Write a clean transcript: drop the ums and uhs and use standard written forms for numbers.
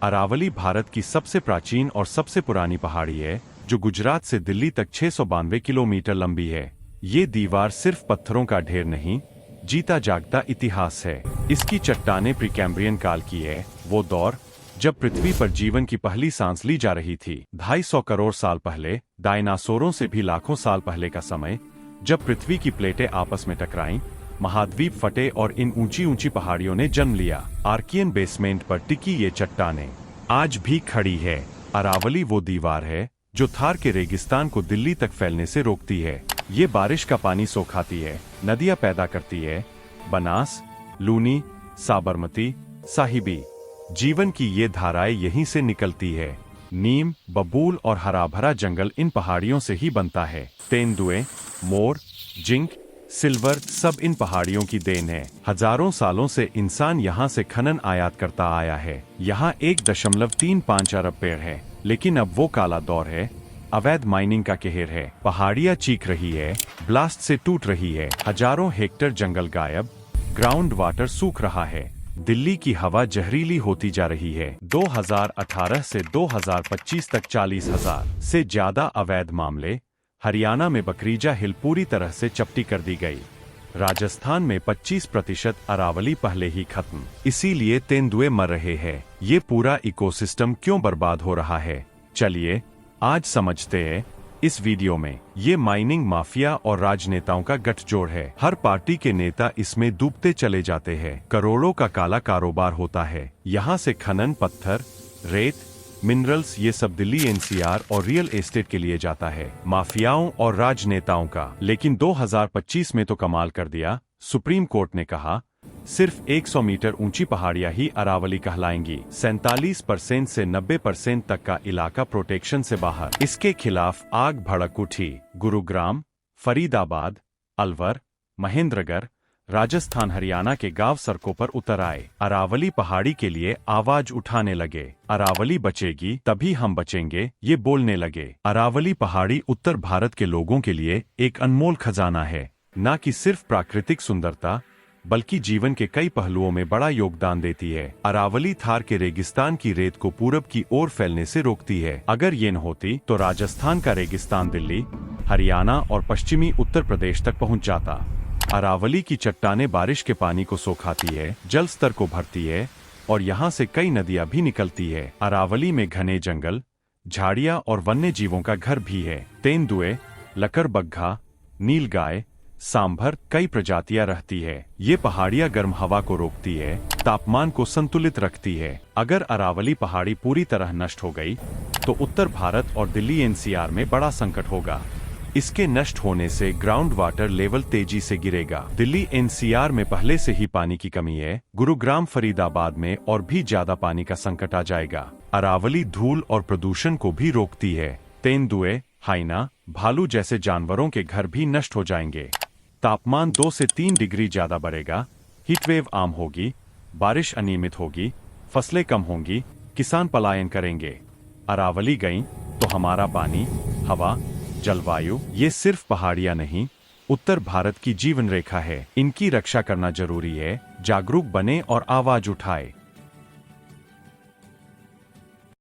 अरावली भारत की सबसे प्राचीन और सबसे पुरानी पहाड़ी है, जो गुजरात से दिल्ली तक 692 किलोमीटर लंबी है। ये दीवार सिर्फ पत्थरों का ढेर नहीं, जीता जागता इतिहास है। इसकी चट्टानें प्रीकैम्ब्रियन काल की है, वो दौर जब पृथ्वी पर जीवन की पहली सांस ली जा रही थी। 250 करोड़ साल पहले, डायनासोरों से भी लाखों साल पहले का समय, जब पृथ्वी की प्लेटें आपस में टकराईं, महाद्वीप फटे और इन ऊंची ऊंची पहाड़ियों ने जन्म लिया। आर्कियन बेसमेंट पर टिकी ये चट्टानें आज भी खड़ी है। अरावली वो दीवार है जो थार के रेगिस्तान को दिल्ली तक फैलने से रोकती है। ये बारिश का पानी सोखाती है, नदियां पैदा करती है, बनास, लूनी, साबरमती, साहिबी। जीवन की ये धाराएं यहीं से निकलती है। नीम, बबूल और हरा भरा जंगल इन पहाड़ियों से ही बनता है। तेंदुए, मोर, जिंक, सिल्वर सब इन पहाड़ियों की देन है। हजारों सालों से इंसान यहाँ से खनन आयात करता आया है। यहाँ 1.35 अरब पेड़ है, लेकिन अब वो काला दौर है, अवैध माइनिंग का कहर है। पहाड़ियाँ चीख रही है, ब्लास्ट से टूट रही है, हजारों हेक्टेयर जंगल गायब, ग्राउंड वाटर सूख रहा है, दिल्ली की हवा जहरीली होती जा रही है। 2018 से 2025 तक 40,000 से ज्यादा अवैध मामले। हरियाणा में बकरीजा हिल पूरी तरह से चपटी कर दी गई। राजस्थान में 25% अरावली पहले ही खत्म। इसीलिए तेंदुए मर रहे हैं। ये पूरा इकोसिस्टम क्यों बर्बाद हो रहा है, चलिए आज समझते हैं इस वीडियो में। ये माइनिंग माफिया और राजनेताओं का गठजोड़ है। हर पार्टी के नेता इसमें डूबते चले जाते हैं। करोड़ों का काला कारोबार होता है। यहाँ से खनन, पत्थर, रेत, मिनरल्स ये सब दिल्ली एनसीआर और रियल एस्टेट के लिए जाता है, माफियाओं और राजनेताओं का। लेकिन 2025 में तो कमाल कर दिया। सुप्रीम कोर्ट ने कहा सिर्फ 100 मीटर ऊंची पहाड़ियां ही अरावली कहलाएंगी। 47% से 90% तक का इलाका प्रोटेक्शन से बाहर। इसके खिलाफ आग भड़क उठी। गुरुग्राम, फरीदाबाद, अलवर, महेंद्रगढ़, राजस्थान, हरियाणा के गांव सड़कों पर उतर आए। अरावली पहाड़ी के लिए आवाज उठाने लगे। अरावली बचेगी तभी हम बचेंगे, ये बोलने लगे। अरावली पहाड़ी उत्तर भारत के लोगों के लिए एक अनमोल खजाना है। न कि सिर्फ प्राकृतिक सुंदरता, बल्कि जीवन के कई पहलुओं में बड़ा योगदान देती है। अरावली थार के रेगिस्तान की रेत को पूरब की ओर फैलने से रोकती है। अगर ये न होती तो राजस्थान का रेगिस्तान दिल्ली, हरियाणा और पश्चिमी उत्तर प्रदेश तक पहुंच जाता। अरावली की चट्टानें बारिश के पानी को सोखाती है, जल स्तर को भरती है और यहाँ से कई नदियाँ भी निकलती है। अरावली में घने जंगल, झाड़ियाँ और वन्य जीवों का घर भी है। तेंदुए, लकड़बग्घा, नीलगाय, सांभर कई प्रजातियां रहती है। ये पहाड़ियाँ गर्म हवा को रोकती है, तापमान को संतुलित रखती है। अगर अरावली पहाड़ी पूरी तरह नष्ट हो गई तो उत्तर भारत और दिल्ली एनसीआर में बड़ा संकट होगा। इसके नष्ट होने से ग्राउंड वाटर लेवल तेजी से गिरेगा। दिल्ली एनसीआर में पहले से ही पानी की कमी है। गुरुग्राम, फरीदाबाद में और भी ज्यादा पानी का संकट आ जाएगा। अरावली धूल और प्रदूषण को भी रोकती है। तेंदुए, हाइना, भालू जैसे जानवरों के घर भी नष्ट हो जाएंगे। तापमान 2 से 3 डिग्री ज्यादा बढ़ेगा। हीटवेव आम होगी, बारिश अनियमित होगी, फसलें कम होंगी, किसान पलायन करेंगे। अरावली गई तो हमारा पानी, हवा, जलवायु, ये सिर्फ पहाड़ियां नहीं, उत्तर भारत की जीवन रेखा है। इनकी रक्षा करना जरूरी है। जागरूक बने और आवाज उठाए।